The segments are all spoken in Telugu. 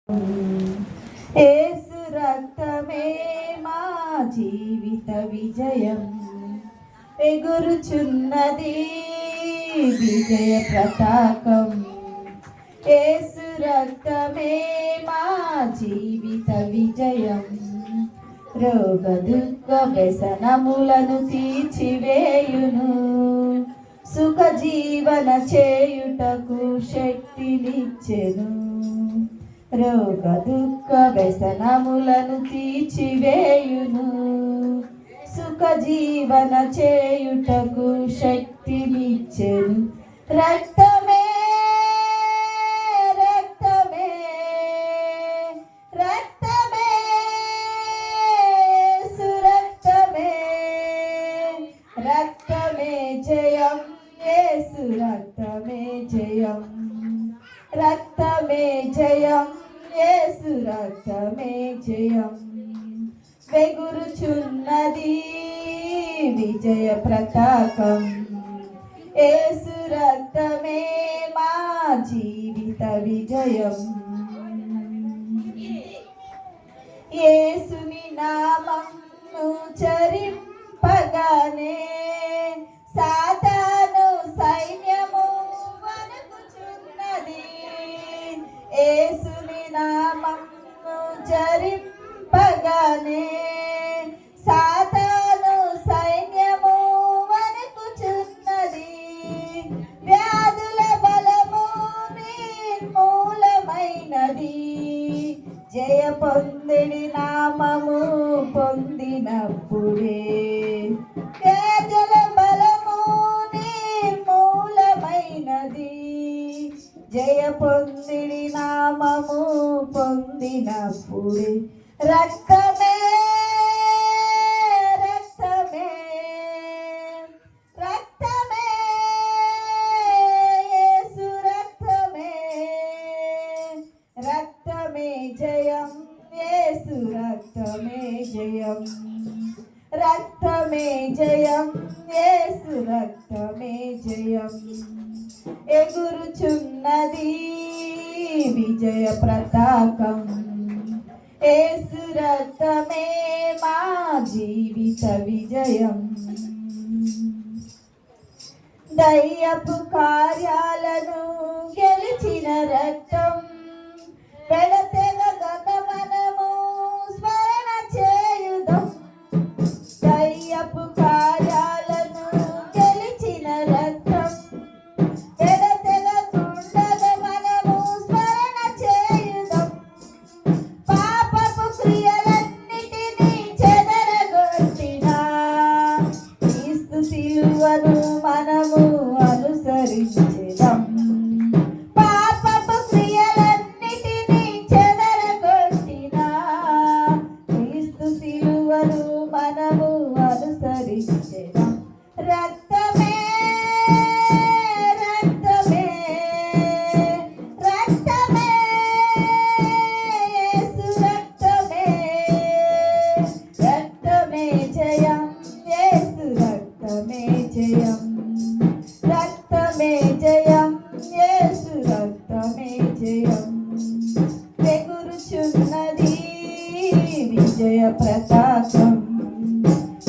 యేసు రక్తమే మా జీవిత విజయం, ఎగురుచున్నది విజయ పతాకం. యేసు రక్తమే మా జీవిత విజయం, రోగ దుఃఖ వ్యసనములను తీర్చివేయును, సుఖ జీవన చేయుటకు శక్తినిచ్చెను. రోగ దుఃఖ వ్యసనములను తీర్చివేయును, సుఖ జీవన చేయుటకు శక్తినిచ్చెను. రక్తమే రక్తమే రక్తమే సురక్తమే, రక్తమే జయం, యేసు రక్తమే జయం, రక్తమే జయం, యేసు రక్తమే జయం, వెగురుచున్నది విజయ ప్రతాపం. యేసు రక్తమే మా జీవిత విజయం. యేసుని నామమును చరింపగానే సాతాను సైన్యము వణకుచున్నది. యేసుని నామమును చరింపగానే సాతాను సైన్యము వణకుచున్నది. వ్యాధుల బలము నిర్మూలమైనది, జయ పొందిడి నామము పొందినప్పుడే. వ్యాధుల బలము నిర్మూలమైనది, జయ పొందిడి నామము పొందినప్పుడే. రక్తమే రక్తమే రక్తమే యేసు రక్తమే, రక్తమే జయం, యేసు రక్తమే జయం, రక్తమే జయం, యేసు రక్తమే జయం, ఎగురుచున్నది విజయ ప్రతాపం. యేసు రక్తమే మా జీవిత విజయం. దయ్యపు కార్యాలను గెలిచిన రక్తం, పెడతెగక మనము స్మరణ చేయుదాం. దయ్యపు కార్యాలను గెలిచిన రక్తం, పెడతెగకుండగ మనము స్మరణ చేయుదాం. పాపపు క్రియలన్నిటినీ చెదరగొట్టిన క్రీస్తు శిలువను మనము అనుసరించెదం. పాపపు క్రియలన్నిటినీ చెదరగొట్టిన క్రీస్తు శిలువను మనము అనుసరించెదం. రక్తమే రక్తమే రక్తమే యేసు రక్తమే, రక్తమే జయం, యేసు రక్తమే జయం, రక్తమే జయం, యేసు రక్తమే జయం, వెగురుచున్నది విజయ ప్రతాపం.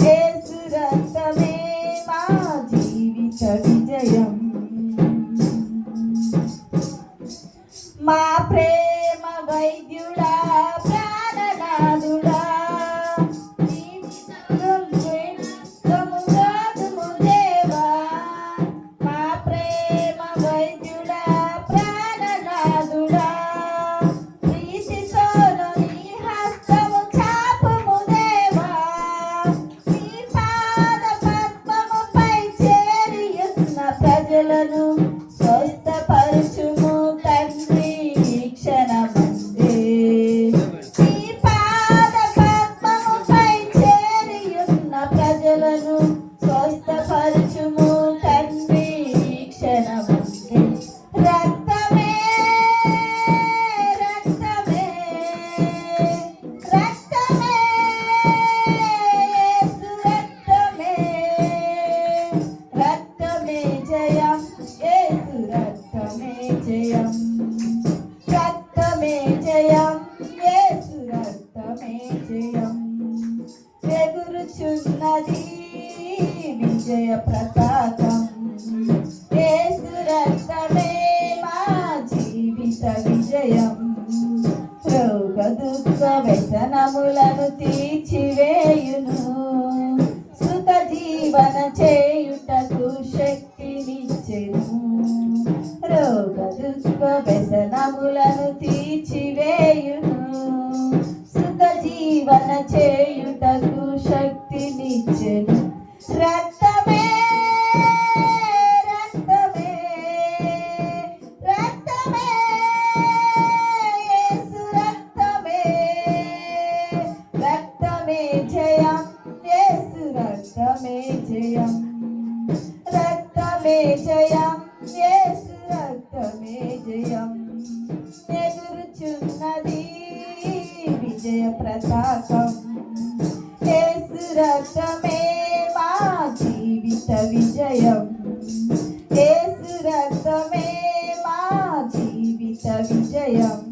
యేసు రక్తమే మా జీవిత విజయం. మా ప్రేమ వైద్యుడా ప్రాణనాథుడా, దేవా, మా ప్రేమ వైద్యుడా ప్రాణనాథుడా, ప్రీతితోను నీ హస్తము చాపుము దేవా. రక్తమే జయం, యేసు రక్తమే జయం. ఎగురుచున్నది విజయ పతాకం, యేసు రక్తమే మా జీవిత విజయం. రోగ దుఃఖ వ్యసనములను తీర్చివేయును, సుఖ జీవన చేయుటకు శక్తినిచ్చెను. రోగ దుఃఖ వ్యసనములను తీర్చివేయును, సుఖ జీవన చేయుటకు శక్తినిచ్చెను. రక్తమే రక్తమే రక్తమే, యేసు రక్తమే, రక్తమే జయం, యేసు రక్తమే జయం. రక్తమే జయం, యేసు రక్తమే జయం. ఎగురుచున్నది విజయ పతాకం, యేసు రక్తమే మా జీవిత విజయం. యేసు రక్తమే మా జీవిత విజయం.